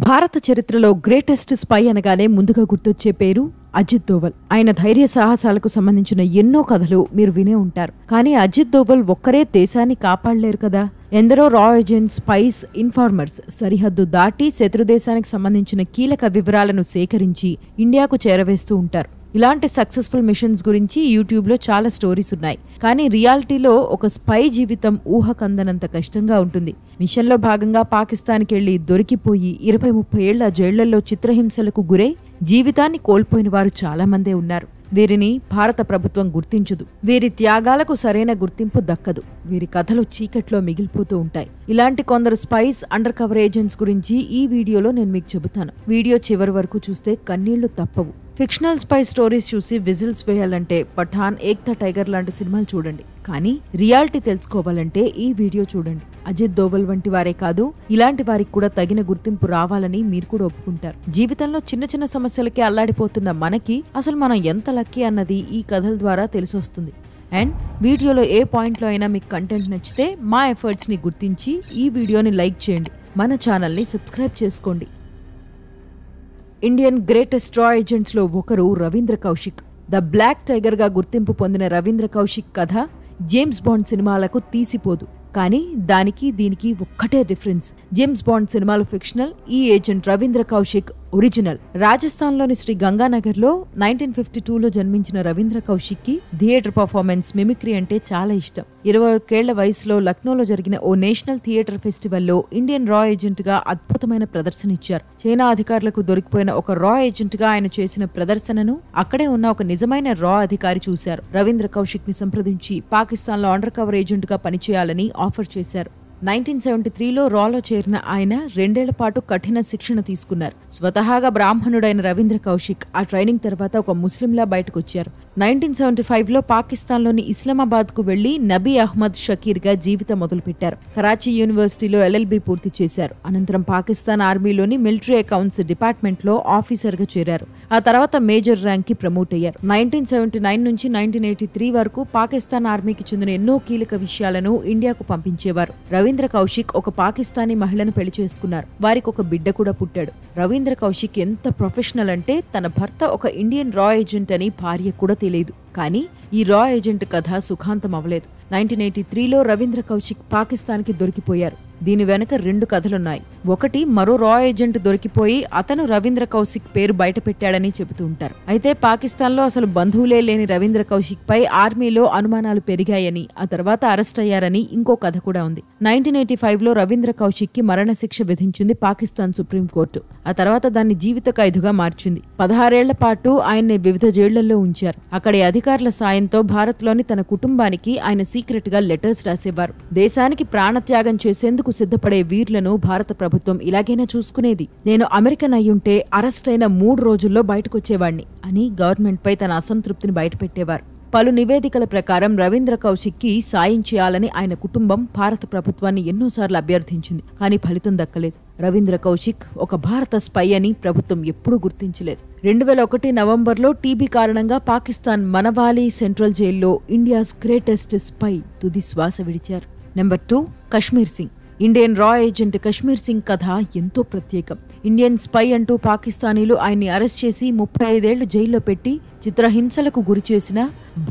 భారత చరిత్రలో greatest spy అనగానే ముందుగా గుర్తొచ్చే పేరు అజిత్ దోవల్. ఆయన ధైర్య సాహసాలకు సంబంధించిన ఎన్నో కథలు మీరు వినే ఉంటారు. కానీ అజిత్ దోవల్ ఒక్కరే దేశాన్ని కాపాడలేరు కదా. ఎందరో రా ఏజెంట్స్, స్పైస్, ఇన్ఫార్మర్స్ సరిహద్దు దాటి శత్రు దేశానికి సంబంధించిన కీలక వివరాలను సేకరించి ఇండియాకు చేరవేస్తూ ఉంటారు. ఇలాంటి సక్సెస్ఫుల్ మిషన్స్ గురించి యూట్యూబ్లో చాలా స్టోరీస్ ఉన్నాయి. కానీ రియాలిటీలో ఒక స్పై జీవితం ఊహకందనంత కష్టంగా ఉంటుంది. మిషన్లో భాగంగా పాకిస్తాన్కి వెళ్లి దొరికిపోయి 20-30 ఏళ్ల జైళ్లలో చిత్రహింసలకు గురై జీవితాన్ని కోల్పోయిన వారు చాలా మందే ఉన్నారు. వీరిని భారత ప్రభుత్వం గుర్తించదు. వీరి త్యాగాలకు సరైన గుర్తింపు దక్కదు. వీరి కథలు చీకట్లో మిగిలిపోతూ ఉంటాయి. ఇలాంటి కొందరు స్పైస్, అండర్ కవర్ ఏజెంట్స్ గురించి ఈ వీడియోలో నేను మీకు చెబుతాను. వీడియో చివరి వరకు చూస్తే కన్నీళ్లు తప్పవు. ఫిక్షనల్ స్పై స్టోరీస్ చూసి విజిల్స్ వేయాలంటే పఠాన్, ఏక్ థ టైగర్ లాంటి సినిమాలు చూడండి. కానీ రియాలిటీ తెలుసుకోవాలంటే ఈ వీడియో చూడండి. అజిత్ దోవల్ వంటి వారే కాదు, ఇలాంటి వారికి కూడా తగిన గుర్తింపు రావాలని మీరు కూడా ఒప్పుకుంటారు. జీవితంలో చిన్న చిన్న సమస్యలకే అల్లాడిపోతున్న మనకి అసలు మనం ఎంత లక్కీ అన్నది ఈ కథల ద్వారా తెలిసొస్తుంది. అండ్ వీడియోలో ఏ పాయింట్లో అయినా మీకు కంటెంట్ నచ్చితే మా ఎఫర్ట్స్ ని గుర్తించి ఈ వీడియోని లైక్ చేయండి, మన ఛానల్ని సబ్స్క్రైబ్ చేసుకోండి. ఇండియన్ గ్రేటెస్ట్ రా ఏజెంట్స్ లో ఒకరు Ravindra Kaushik. The black tiger గా గుర్తింపు పొందిన రవీంద్ర కౌశిక్ కథ జేమ్స్ బాండ్ సినిమాలకు తీసిపోదు. కానీ దానికి దీనికి ఒక్కటే డిఫరెన్స్. జేమ్స్ బాండ్ సినిమాలు ఫిక్షనల్, ఈ ఏజెంట్ రవీంద్ర కౌశిక్ ఒరిజినల్. రాజస్థాన్లోని శ్రీ గంగానగర్లో 1952లో జన్మించిన రవీంద్ర కౌశిక్ కి థియేటర్ పర్ఫార్మెన్స్, మిమిక్రీ అంటే చాలా ఇష్టం. 21 ఏళ్ల వయసులో లక్నోలో జరిగిన ఓ నేషనల్ థియేటర్ ఫెస్టివల్లో ఇండియన్ రా ఏజెంట్ గా అద్భుతమైన ప్రదర్శన ఇచ్చారు. చైనా అధికారులకు దొరికిపోయిన ఒక రా ఏజెంట్ గా ఆయన చేసిన ప్రదర్శనను అక్కడే ఉన్న ఒక నిజమైన రా అధికారి చూశారు. రవీంద్ర కౌశిక్ ని సంప్రదించి పాకిస్తాన్ లో అండర్ కవర్ ఏజెంట్ గా పనిచేయాలని ఆఫర్ చేశారు. 1973లో రాలో చేరిన ఆయన 2 ఏళ్ల పాటు కఠిన శిక్షణ తీసుకున్నారు. స్వతహాగా బ్రాహ్మణుడైన రవీంద్ర కౌశిక్ ఆ ట్రైనింగ్ తర్వాత ఒక ముస్లింలా బయటకొచ్చారు. 1975లో పాకిస్తాన్లోని ఇస్లామాబాద్ కు వెళ్లి నబీ అహ్మద్ షకీర్ గా జీవితం మొదలుపెట్టారు. కరాచీ యూనివర్సిటీలో LLB పూర్తి చేశారు. అనంతరం పాకిస్తాన్ ఆర్మీలోని మిలిటరీ అకౌంట్స్ డిపార్ట్మెంట్ లో ఆఫీసర్ గా చేరారు. ఆ తర్వాత మేజర్ ర్యాంక్ కి ప్రమోట్ అయ్యారు. 1979 నుంచి 1983 వరకు పాకిస్తాన్ ఆర్మీకి చెందిన ఎన్నో కీలక విషయాలను ఇండియాకు పంపించేవారు. రవీంద్ర కౌశిక్ ఒక పాకిస్తానీ మహిళను పెళ్లి చేసుకున్నారు. వారికి ఒక బిడ్డ కూడా పుట్టాడు. రవీంద్ర కౌశిక్ ఎంత ప్రొఫెషనల్ అంటే తన భర్త ఒక ఇండియన్ రా ఏజెంట్ అని భార్య కూడా తెలియదు. కానీ ఈ రా ఏజెంట్ కథ సుఖాంతం అవ్వలేదు. 1983లో రవీంద్ర కౌశిక్ పాకిస్తాన్కి దొరికిపోయారు. దీని వెనక 2 కథలున్నాయి. ఒకటి, మరో రా ఏజెంట్ దొరికిపోయి అతను రవీంద్ర కౌశిక్ పేరు బయట పెట్టాడని చెబుతూ ఉంటారు. అయితే పాకిస్తాన్లో అసలు బంధువులే లేని రవీంద్ర కౌశిక్ పై ఆర్మీలో అనుమానాలు పెరిగాయని, ఆ తర్వాత అరెస్ట్ అయ్యారని ఇంకో కథ కూడా ఉంది. 1985లో రవీంద్ర కౌశిక్ కి మరణశిక్ష విధించింది పాకిస్తాన్ సుప్రీంకోర్టు. ఆ తర్వాత దాన్ని జీవిత ఖైదుగా మార్చింది. 16 ఏళ్ల పాటు ఆయన్ని వివిధ జైళ్లలో ఉంచారు. అక్కడి అధికారుల సాయంతో భారత్లోని తన కుటుంబానికి ఆయన సీక్రెట్ గా లెటర్స్ రాసేవారు. దేశానికి ప్రాణత్యాగం చేసేందుకు సిద్ధపడే వీరులను భారత ప్రభుత్వం ఇలాగైనా చూసుకునేది. నేను అమెరికన్ అయ్యుంటే అరెస్ట్ అయిన 3 రోజుల్లో బయటకొచ్చేవాణ్ణి అని గవర్నమెంట్ పై తన అసంతృప్తిని బయటపెట్టేవారు. పలు నివేదికల ప్రకారం రవీంద్ర కౌశిక్ కి సాయం చేయాలని ఆయన కుటుంబం భారత ప్రభుత్వాన్ని ఎన్నోసార్లు అభ్యర్థించింది. కానీ ఫలితం దక్కలేదు. రవీంద్ర కౌశిక్ ఒక భారత స్పై అని ప్రభుత్వం ఎప్పుడూ గుర్తించలేదు. 2001 నవంబర్లో టీబీ కారణంగా పాకిస్తాన్ మనవాలి సెంట్రల్ జైల్లో ఇండియాస్ గ్రేటెస్ట్ స్పై తుది శ్వాస విడిచారు. నెంబర్ 2, కశ్మీర్ సింగ్. ఇండియన్ రా ఏజెంట్ కశ్మీర్ సింగ్ కథ ఎంతో ప్రత్యేకం. ఇండియన్ స్పై అంటూ పాకిస్తానీలు ఆయన్ని అరెస్ట్ చేసి 35 ఏళ్లు జైల్లో పెట్టి చిత్రహింసలకు గురి చేసిన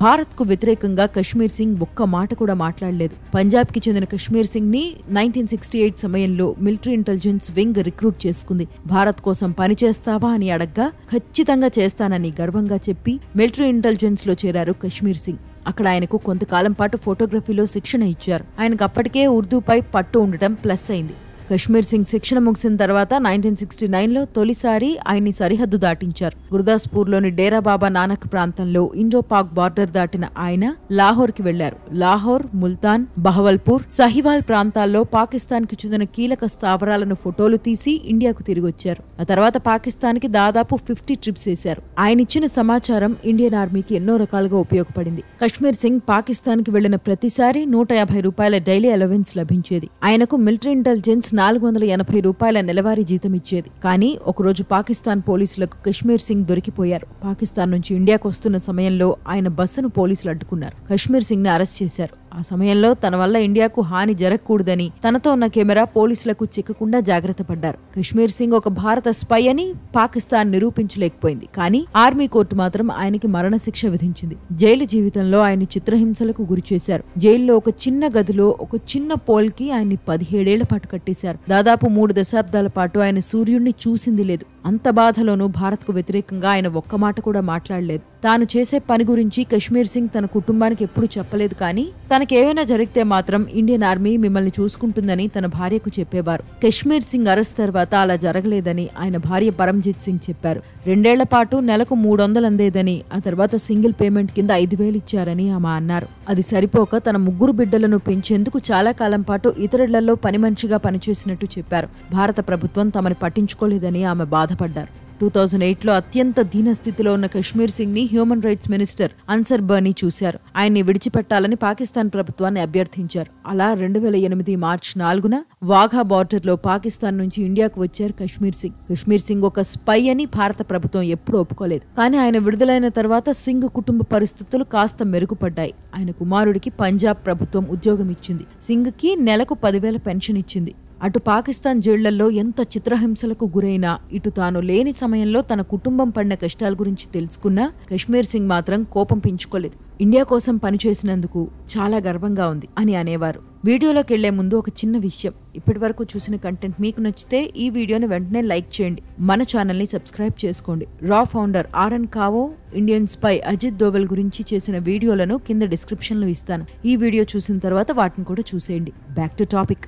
భారత్ కు వ్యతిరేకంగా కశ్మీర్ సింగ్ ఒక్క మాట కూడా మాట్లాడలేదు. పంజాబ్ కి చెందిన కశ్మీర్ సింగ్ ని 1968 సమయంలో మిలిటరీ ఇంటెలిజెన్స్ వింగ్ రిక్రూట్ చేసుకుంది. భారత్ కోసం పనిచేస్తావా అని అడగ్గా ఖచ్చితంగా చేస్తానని గర్వంగా చెప్పి మిలిటరీ ఇంటెలిజెన్స్ లో చేరారు కశ్మీర్ సింగ్. అక్కడ ఆయనకు కొంతకాలం పాటు ఫోటోగ్రఫీలో శిక్షణ ఇచ్చారు. ఆయనకు అప్పటికే ఉర్దూపై పట్టు ఉండటం ప్లస్ అయింది. కశ్మీర్ సింగ్ శిక్షణ ముగిసిన తర్వాత 1969లో తొలిసారి ఆయన్ని సరిహద్దు దాటించారు. గుర్దాస్పూర్లోని డేరా బాబా నానక్ ప్రాంతంలో ఇండో పాక్ బార్డర్ దాటిన ఆయన లాహోర్ కి వెళ్లారు. లాహోర్, ముల్తాన్, బహవల్పూర్, సహివాల్ ప్రాంతాల్లో పాకిస్తాన్ కి చెందిన కీలక స్థావరాలను ఫోటోలు తీసి ఇండియాకు తిరిగొచ్చారు. ఆ తర్వాత పాకిస్తాన్ కి దాదాపు 50 ట్రిప్స్ వేశారు. ఆయన ఇచ్చిన సమాచారం ఇండియన్ ఆర్మీకి ఎన్నో రకాలుగా ఉపయోగపడింది. కశ్మీర్ సింగ్ పాకిస్తాన్ కి వెళ్లిన ప్రతిసారి ₹150 డైలీ అలవెన్స్ లభించేది. ఆయనకు మిలిటరీ ఇంటెలిజెన్స్ ₹480 నెలవారీ జీతం ఇచ్చేది. కానీ ఒకరోజు పాకిస్తాన్ పోలీసులకు కశ్మీర్ సింగ్ దొరికిపోయారు. పాకిస్తాన్ నుంచి ఇండియాకు వస్తున్న సమయంలో ఆయన బస్సును పోలీసులు అడ్డుకున్నారు. కశ్మీర్ సింగ్ ని అరెస్ట్ చేశారు. ఆ సమయంలో తన వల్ల ఇండియాకు హాని జరగకూడదని తనతో ఉన్న కెమెరా పోలీసులకు చిక్కకుండా జాగ్రత్త పడ్డారు. కశ్మీర్ సింగ్ ఒక భారత స్పై అని పాకిస్తాన్ నిరూపించలేకపోయింది. కానీ ఆర్మీ కోర్టు మాత్రం ఆయనకి మరణశిక్ష విధించింది. జైలు జీవితంలో ఆయన చిత్రహింసలకు గురిచేశారు. జైల్లో ఒక చిన్న గదిలో ఒక చిన్న పోల్ కి ఆయన్ని 17 ఏళ్ల పాటు కట్టేశారు. దాదాపు 3 దశాబ్దాల పాటు ఆయన సూర్యుడిని చూసింది లేదు. అంత బాధలోనూ భారత్కు వ్యతిరేకంగా ఆయన ఒక్క మాట కూడా మాట్లాడలేదు. తాను చేసే పని గురించి కశ్మీర్ సింగ్ తన కుటుంబానికి ఎప్పుడూ చెప్పలేదు. కానీ తనకేమైనా జరిగితే మాత్రం ఇండియన్ ఆర్మీ మిమ్మల్ని చూసుకుంటుందని తన భార్యకు చెప్పేవారు. కశ్మీర్ సింగ్ అరెస్ట్ తర్వాత అలా జరగలేదని ఆయన భార్య పరంజిత్ సింగ్ చెప్పారు. 2 ఏళ్ల పాటు నెలకు 300 అందేదని, ఆ తర్వాత సింగిల్ పేమెంట్ కింద 5,000 ఇచ్చారని ఆమె అన్నారు. అది సరిపోక తన 3 బిడ్డలను పెంచేందుకు చాలా కాలం పాటు ఇతరులలో పని మనిషిగా పనిచేసినట్టు చెప్పారు. భారత ప్రభుత్వం తమని పట్టించుకోలేదని ఆమె బాధపడ్డారు. 2008లో అత్యంత దీనస్థితిలో ఉన్న కశ్మీర్ సింగ్ ని హ్యూమన్ రైట్స్ మినిస్టర్ అన్సర్ బర్నీ చూశారు. ఆయన్ని విడిచిపెట్టాలని పాకిస్తాన్ ప్రభుత్వాన్ని అభ్యర్థించారు. అలా 2008 మార్చి 4న వాఘా బార్డర్ లో పాకిస్తాన్ నుంచి ఇండియాకు వచ్చారు కశ్మీర్ సింగ్. కశ్మీర్ సింగ్ ఒక స్పై అని భారత ప్రభుత్వం ఎప్పుడూ ఒప్పుకోలేదు. కానీ ఆయన విడుదలైన తర్వాత సింగ్ కుటుంబ పరిస్థితులు కాస్త మెరుగుపడ్డాయి. ఆయన కుమారుడికి పంజాబ్ ప్రభుత్వం ఉద్యోగం ఇచ్చింది. సింగ్ కి నెలకు 10,000 పెన్షన్ ఇచ్చింది. అటు పాకిస్తాన్ జైళ్లలో ఎంత చిత్రహింసలకు గురైనా, ఇటు తాను లేని సమయంలో తన కుటుంబం పడిన కష్టాల గురించి తెలుసుకున్నా కశ్మీర్ సింగ్ మాత్రం కోపం పెంచుకోలేదు. ఇండియా కోసం పనిచేసినందుకు చాలా గర్వంగా ఉంది అని అనేవారు. వీడియోలోకి వెళ్లే ముందు ఒక చిన్న విషయం. ఇప్పటి వరకు చూసిన కంటెంట్ మీకు నచ్చితే ఈ వీడియోని వెంటనే లైక్ చేయండి. మన ఛానల్ని సబ్స్క్రైబ్ చేసుకోండి. రా founder RN Kao, Indian spy Ajit Doval గురించి చేసిన వీడియోలను కింద డిస్క్రిప్షన్లో ఇస్తాను. ఈ వీడియో చూసిన తర్వాత వాటిని కూడా చూసేయండి. Back to topic.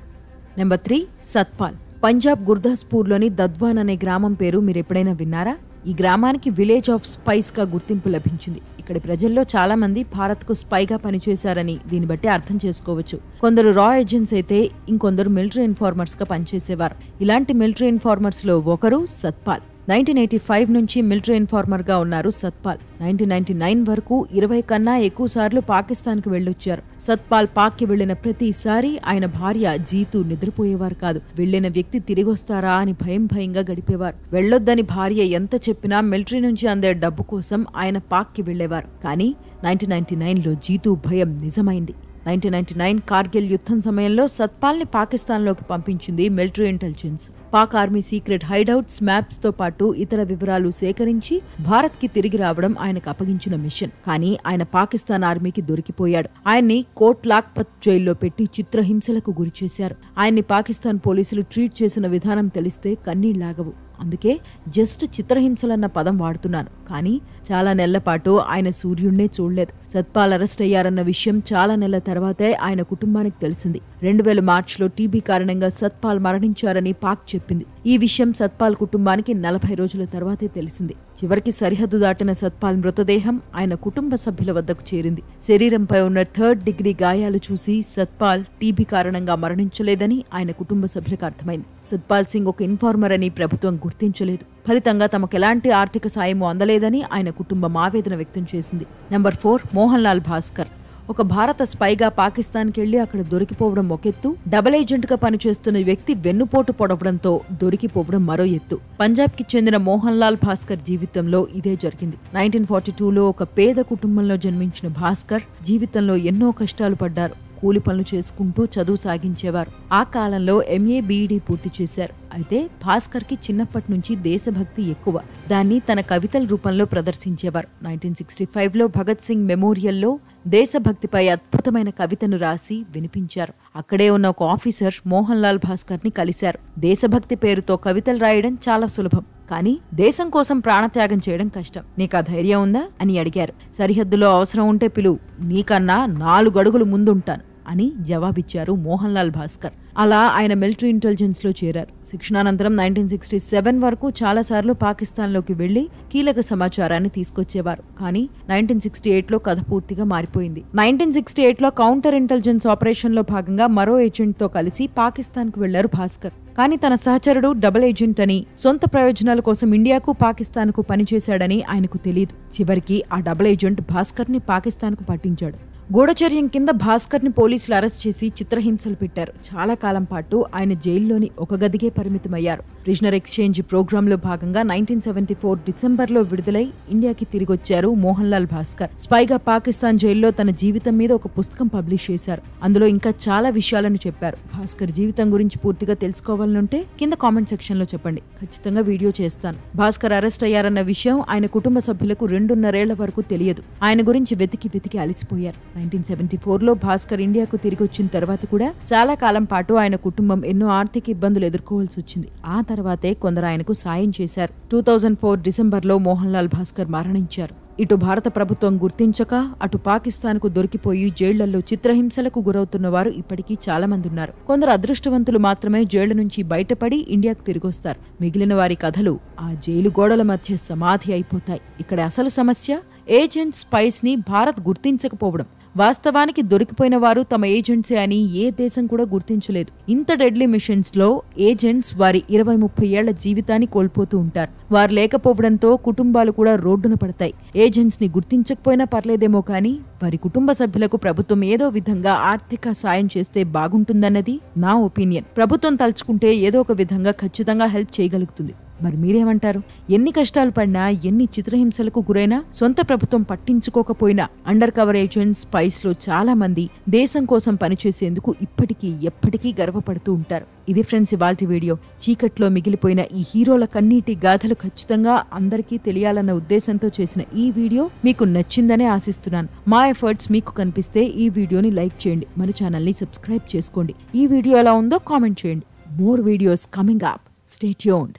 Number 3, Satpal. Punjab గుర్దాస్పూర్లోని దద్వాన్ అనే గ్రామం పేరు మీరు ఎప్పుడైనా విన్నారా? ఈ గ్రామానికి విలేజ్ ఆఫ్ స్పైస్ గా గుర్తింపు లభించింది. ఇక్కడి ప్రజల్లో చాలా మంది భారత్కు స్పైగా పనిచేశారని దీన్ని బట్టి అర్థం చేసుకోవచ్చు. కొందరు రా ఏజెంట్స్ అయితే ఇంకొందరు మిలిటరీ ఇన్ఫార్మర్స్ గా పనిచేసేవారు. ఇలాంటి మిలిటరీ ఇన్ఫార్మర్స్ లో ఒకరు సత్పాల్. 1985 నుంచి మిలిటరీ ఇన్ఫార్మర్ గా ఉన్నారు సత్పాల్. 1999 వరకు 20 కన్నా ఎక్కువ సార్లు పాకిస్తాన్ కు వెళ్లొచ్చారు. సత్పాల్ పాక్ కి వెళ్లిన ప్రతిసారి ఆయన భార్య జీతు నిద్రపోయేవారు కాదు. వెళ్లిన వ్యక్తి తిరిగొస్తారా అని భయంగా గడిపేవారు. వెళ్లొద్దని భార్య ఎంత చెప్పినా మిలిటరీ నుంచి అందే డబ్బు కోసం ఆయన పాక్ కి వెళ్లేవారు. కానీ 1999లో జీతు భయం నిజమైంది. 1999 కార్గిల్ యుద్ధం సమయంలో సత్పాల్ ని పాకిస్తాన్లోకి పంపించింది military intelligence. Pak army secret hideouts, maps తో పాటు ఇతర వివరాలు సేకరించి భారత్ కి తిరిగి రావడం ఆయనకు అప్పగించిన మిషన్. కానీ ఆయన పాకిస్తాన్ ఆర్మీకి దొరికిపోయాడు. ఆయన్ని కోట్ లాక్పత్ జైల్లో పెట్టి చిత్రహింసలకు గురిచేశారు. ఆయన్ని పాకిస్తాన్ పోలీసులు ట్రీట్ చేసిన విధానం తెలిస్తే కన్నీళ్లాగవు. అందుకే జస్ట్ చిత్రహింసలన్న పదం వాడుతున్నాను. కానీ చాలా నెలల పాటు ఆయన సూర్యుడినే చూడలేదు. సత్పాల్ అరెస్ట్ అయ్యారన్న విషయం చాలా నెలల తర్వాతే ఆయన కుటుంబానికి తెలిసింది. 2000 మార్చిలో టీబీ కారణంగా సత్పాల్ మరణించారని పాక్ చెప్పింది. ఈ విషయం సత్పాల్ కుటుంబానికి 40 రోజుల తర్వాతే తెలిసింది. చివరికి సరిహద్దు దాటిన సత్పాల్ మృతదేహం ఆయన కుటుంబ సభ్యుల వద్దకు చేరింది. శరీరంపై ఉన్న 3rd డిగ్రీ గాయాలు చూసి సత్పాల్ టీబీ కారణంగా మరణించలేదని ఆయన కుటుంబ సభ్యులకు అర్థమైంది. సత్పాల్ సింగ్ ఒక ఇన్ఫార్మర్ అని ప్రభుత్వం గుర్తించలేదు. ఫలితంగా తమకు ఎలాంటి ఆర్థిక సాయం అందలేదని ఆయన కుటుంబం ఆవేదన వ్యక్తం చేసింది. నెంబర్ 4, మోహన్ లాల్ భాస్కర్. ఒక భారత స్పైగా పాకిస్తాన్కి వెళ్లి అక్కడ దొరికిపోవడం ఒకెత్తు, డబుల్ ఏజెంట్ గా పనిచేస్తున్న వ్యక్తి వెన్నుపోటు పొడవడంతో దొరికిపోవడం మరో ఎత్తు. పంజాబ్ కి చెందిన మోహన్ లాల్ భాస్కర్ జీవితంలో ఇదే జరిగింది. 1942లో ఒక పేద కుటుంబంలో జన్మించిన భాస్కర్ జీవితంలో ఎన్నో కష్టాలు పడ్డారు. కూలి పనులు చేసుకుంటూ చదువు సాగించేవారు. ఆ కాలంలో ఎంఏ బీఈడీ పూర్తి చేశారు. అయితే భాస్కర్ కి చిన్నప్పటి నుంచి దేశభక్తి ఎక్కువ. దాన్ని తన కవితల రూపంలో ప్రదర్శించేవారు. 1965లో భగత్ సింగ్ మెమోరియల్లో దేశభక్తిపై అద్భుతమైన కవితను రాసి వినిపించారు. అక్కడే ఉన్న ఒక ఆఫీసర్ మోహన్ లాల్ భాస్కర్ ని కలిశారు. దేశభక్తి పేరుతో కవితలు రాయడం చాలా సులభం, కానీ దేశం కోసం ప్రాణత్యాగం చేయడం కష్టం. నీకా ధైర్యం ఉందా అని అడిగారు. సరిహద్దులో అవసరం ఉంటే పిలువు, నీకన్నా 4 అడుగులు ముందుంటాను అని జవాబిచ్చారు మోహన్ లాల్ భాస్కర్. అలా ఆయన మిలిటరీ ఇంటెలిజెన్స్ లో చేరారు. శిక్షణానంతరం 1967 వరకు చాలాసార్లు పాకిస్తాన్లోకి వెళ్లి కీలక సమాచారాన్ని తీసుకొచ్చేవారు. కానీ 1968లో కథ పూర్తిగా మారిపోయింది. 1968లో కౌంటర్ ఇంటెలిజెన్స్ ఆపరేషన్ లో భాగంగా మరో ఏజెంట్ తో కలిసి పాకిస్తాన్ కు వెళ్లారు భాస్కర్. కానీ తన సహచరుడు డబుల్ ఏజెంట్ అని, సొంత ప్రయోజనాల కోసం ఇండియాకు పాకిస్తాన్ కు పనిచేశాడని ఆయనకు తెలియదు. చివరికి ఆ డబుల్ ఏజెంట్ భాస్కర్ ని పాకిస్తాన్ కు పట్టించాడు. గూఢచర్యం కింద భాస్కర్ ని పోలీసులు అరెస్ట్ చేసి చిత్రహింసలు పెట్టారు. చాలా కాలం పాటు ఆయన జైల్లోని ఒక గదికే పరిమితమయ్యారు. ప్రిజనర్ ఎక్స్చేంజ్ ప్రోగ్రాంలో భాగంగా 1974 డిసెంబర్లో విడుదలై ఇండియాకి తిరిగొచ్చారు మోహన్ లాల్ భాస్కర్. స్పైగా పాకిస్తాన్ జైల్లో తన జీవితం మీద ఒక పుస్తకం పబ్లిష్ చేశారు. అందులో ఇంకా చాలా విషయాలను చెప్పారు. భాస్కర్ జీవితం గురించి పూర్తిగా తెలుసుకోవాలనుంటే కింద కామెంట్ సెక్షన్ లో చెప్పండి, ఖచ్చితంగా వీడియో చేస్తాను. భాస్కర్ అరెస్ట్ అయ్యారన్న విషయం ఆయన కుటుంబ సభ్యులకు 2.5 ఏళ్ల వరకు తెలియదు. ఆయన గురించి వెతికి అలిసిపోయారు. 1974లో భాస్కర్ ఇండియాకు తిరిగి వచ్చిన తర్వాత కూడా చాలా కాలం పాటు ఆయన కుటుంబం ఎన్నో ఆర్థిక ఇబ్బందులు ఎదుర్కోవాల్సి వచ్చింది. ఆ తర్వాతే కొందరు ఆయనకు సాయం చేశారు. 2004 డిసెంబర్లో మోహన్ లాల్ భాస్కర్ మరణించారు. ఇటు భారత ప్రభుత్వం గుర్తించక అటు పాకిస్తాన్కు దొరికిపోయి జైళ్లలో చిత్రహింసలకు గురవుతున్న వారు ఇప్పటికీ చాలా మంది ఉన్నారు. కొందరు అదృష్టవంతులు మాత్రమే జైళ్ల నుంచి బయటపడి ఇండియాకు తిరిగొస్తారు. మిగిలిన వారి కథలు ఆ జైలు గోడల మధ్య సమాధి అయిపోతాయి. ఇక్కడ అసలు సమస్య ఏజెంట్ స్పైస్ ని భారత్ గుర్తించకపోవడం. వాస్తవానికి దొరికిపోయిన వారు తమ ఏజెంట్సే అని ఏ దేశం కూడా గుర్తించలేదు. ఇంత డెడ్లీ మిషన్స్ లో ఏజెంట్స్ వారి 20-30 ఏళ్ల జీవితాన్ని కోల్పోతూ ఉంటారు. వారు లేకపోవడంతో కుటుంబాలు కూడా రోడ్డున పడతాయి. ఏజెంట్స్ ని గుర్తించకపోయినా పర్లేదేమో కానీ వారి కుటుంబ సభ్యులకు ప్రభుత్వం ఏదో విధంగా ఆర్థిక సాయం చేస్తే బాగుంటుందన్నది నా ఒపీనియన్. ప్రభుత్వం తలుచుకుంటే ఏదో ఒక విధంగా ఖచ్చితంగా హెల్ప్ చేయగలుగుతుంది. మరి మీరేమంటారు? ఎన్ని కష్టాలు పడినా, ఎన్ని చిత్రహింసలకు గురైనా, సొంత ప్రభుత్వం పట్టించుకోకపోయినా అండర్ కవర్ ఏజెంట్స్ స్పైస్ లో చాలా మంది దేశం కోసం పనిచేసేందుకు ఇప్పటికీ ఎప్పటికీ గర్వపడుతూ ఉంటారు. ఇది ఫ్రెండ్స్ ఇవాల్టి వీడియో. చీకట్లో మిగిలిపోయిన ఈ హీరోల కన్నీటి గాథలు ఖచ్చితంగా అందరికీ తెలియాలన్న ఉద్దేశంతో చేసిన ఈ వీడియో మీకు నచ్చిందనే ఆశిస్తున్నాను. మా ఎఫర్ట్స్ మీకు కనిపిస్తే ఈ వీడియోని లైక్ చేయండి, మన ఛానల్ని సబ్స్క్రైబ్ చేసుకోండి. ఈ వీడియో ఎలా ఉందో కామెంట్ చేయండి. More videos coming up. Stay tuned.